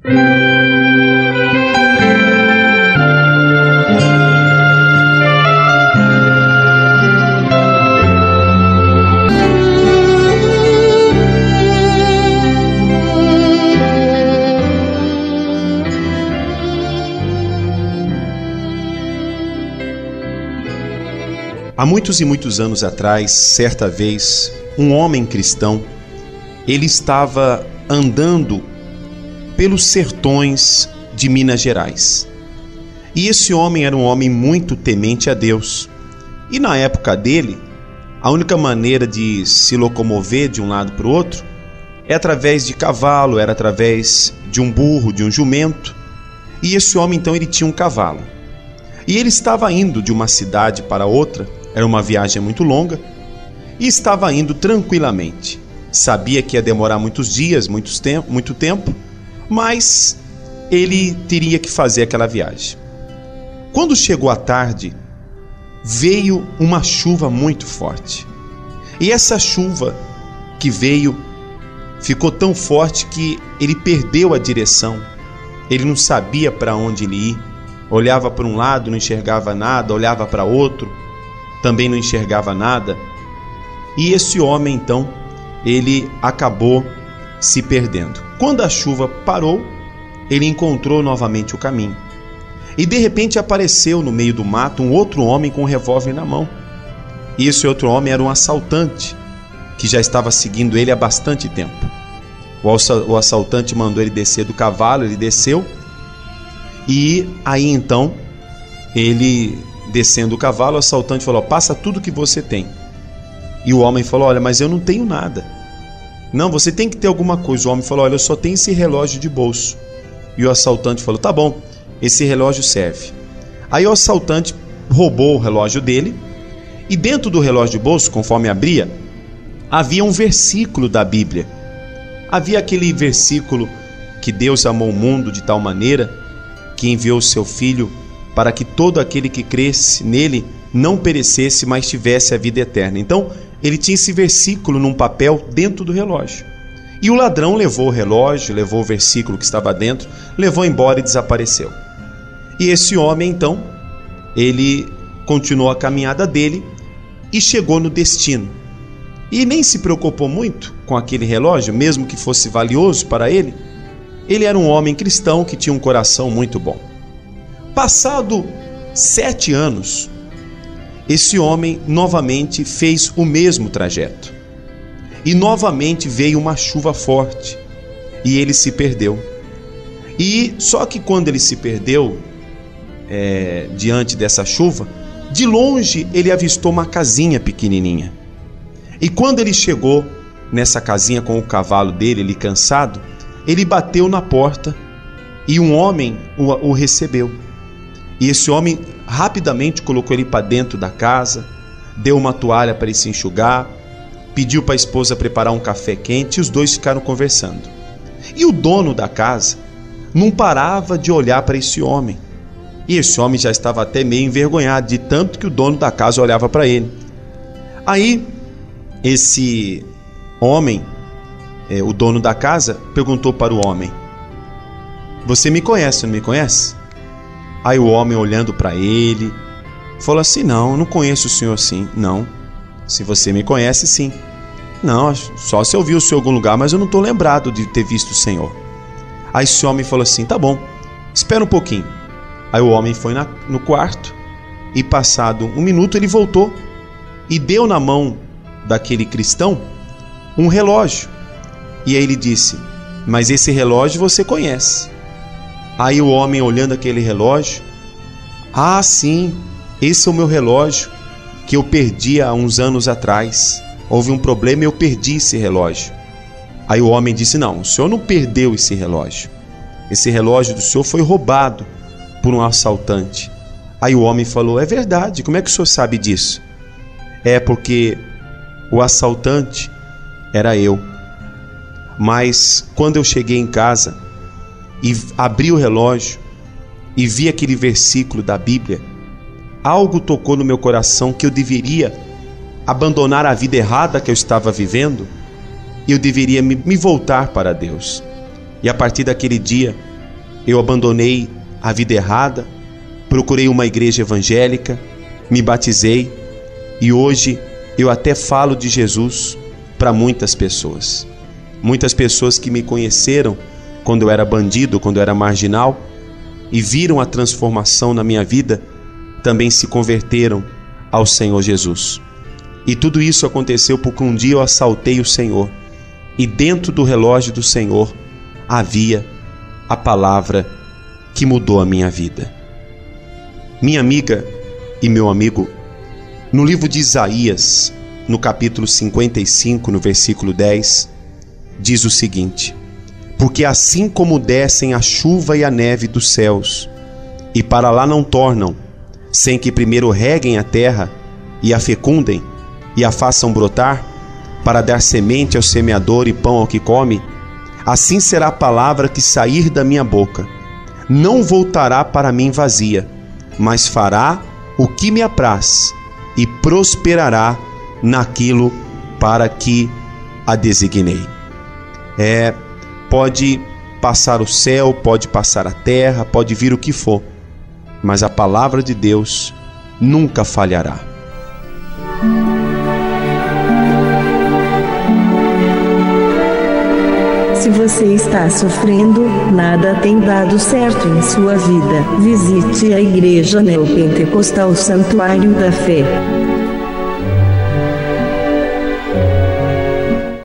Há muitos e muitos anos atrás, certa vez, um homem cristão, ele estava andando pelos sertões de Minas Gerais. E esse homem era um homem muito temente a Deus. E na época dele, a única maneira de se locomover de um lado para o outro é através de cavalo, era através de um burro, de um jumento. E esse homem, então, ele tinha um cavalo. E ele estava indo de uma cidade para outra. Era uma viagem muito longa e estava indo tranquilamente. Sabia que ia demorar muitos dias, muito tempo, mas ele teria que fazer aquela viagem. Quando chegou a tarde, veio uma chuva muito forte. E essa chuva que veio ficou tão forte que ele perdeu a direção. Ele não sabia para onde ele ir. Olhava para um lado, não enxergava nada, olhava para outro, também não enxergava nada. E esse homem, então, ele acabou se perdendo. Quando a chuva parou, ele encontrou novamente o caminho. E de repente apareceu no meio do mato um outro homem com um revólver na mão. E esse outro homem era um assaltante, que já estava seguindo ele há bastante tempo. O assaltante mandou ele descer do cavalo, ele desceu. E aí então, ele descendo o cavalo, o assaltante falou: passa tudo que você tem. E o homem falou: olha, mas eu não tenho nada. Não, você tem que ter alguma coisa. O homem falou: olha, eu só tenho esse relógio de bolso. E o assaltante falou: tá bom, esse relógio serve. Aí o assaltante roubou o relógio dele, e dentro do relógio de bolso, conforme abria, havia um versículo da Bíblia. Havia aquele versículo que Deus amou o mundo de tal maneira que enviou o seu Filho para que todo aquele que cresce nele não perecesse, mas tivesse a vida eterna. Então, ele tinha esse versículo num papel dentro do relógio. E o ladrão levou o relógio, levou o versículo que estava dentro, levou embora e desapareceu. E esse homem, então, ele continuou a caminhada dele e chegou no destino. E nem se preocupou muito com aquele relógio, mesmo que fosse valioso para ele. Ele era um homem cristão que tinha um coração muito bom. Passado 7 anos, esse homem novamente fez o mesmo trajeto. E novamente veio uma chuva forte e ele se perdeu. E só que quando ele se perdeu, diante dessa chuva, de longe ele avistou uma casinha pequenininha. E quando ele chegou nessa casinha com o cavalo dele, ele cansado, ele bateu na porta e um homem o recebeu. E esse homem rapidamente colocou ele para dentro da casa, deu uma toalha para ele se enxugar, pediu para a esposa preparar um café quente e os dois ficaram conversando. E o dono da casa não parava de olhar para esse homem. E esse homem já estava até meio envergonhado de tanto que o dono da casa olhava para ele. Aí esse homem, o dono da casa, perguntou para o homem: você me conhece, não me conhece? Aí o homem, olhando para ele, falou assim: não, eu não conheço o senhor assim. Não, se você me conhece, sim. Não, só se eu vi o senhor em algum lugar, mas eu não estou lembrado de ter visto o senhor. Aí esse homem falou assim: tá bom, espera um pouquinho. Aí o homem foi no quarto e passado 1 minuto ele voltou e deu na mão daquele cristão um relógio. E aí ele disse: mas esse relógio você conhece. Aí o homem, olhando aquele relógio: ah, sim, esse é o meu relógio que eu perdi há uns anos atrás. Houve um problema e eu perdi esse relógio. Aí o homem disse: não, o senhor não perdeu esse relógio. Esse relógio do senhor foi roubado por um assaltante. Aí o homem falou: é verdade, como é que o senhor sabe disso? É porque o assaltante era eu. Mas quando eu cheguei em casa e abri o relógio e vi aquele versículo da Bíblia, algo tocou no meu coração que eu deveria abandonar a vida errada que eu estava vivendo e eu deveria me voltar para Deus. E a partir daquele dia eu abandonei a vida errada, procurei uma igreja evangélica, me batizei e hoje eu até falo de Jesus para muitas pessoas. Muitas pessoas que me conheceram quando eu era bandido, quando eu era marginal e viram a transformação na minha vida, também se converteram ao Senhor Jesus. E tudo isso aconteceu porque um dia eu assaltei o Senhor e dentro do relógio do Senhor havia a palavra que mudou a minha vida. Minha amiga e meu amigo, no livro de Isaías, no capítulo 55, no versículo 10, diz o seguinte: porque assim como descem a chuva e a neve dos céus, e para lá não tornam, sem que primeiro reguem a terra, e a fecundem, e a façam brotar, para dar semente ao semeador e pão ao que come, assim será a palavra que sair da minha boca. Não voltará para mim vazia, mas fará o que me apraz, e prosperará naquilo para que a designei. Pode passar o céu, pode passar a terra, pode vir o que for, mas a palavra de Deus nunca falhará. Se você está sofrendo, nada tem dado certo em sua vida, visite a Igreja Neopentecostal Santuário da Fé.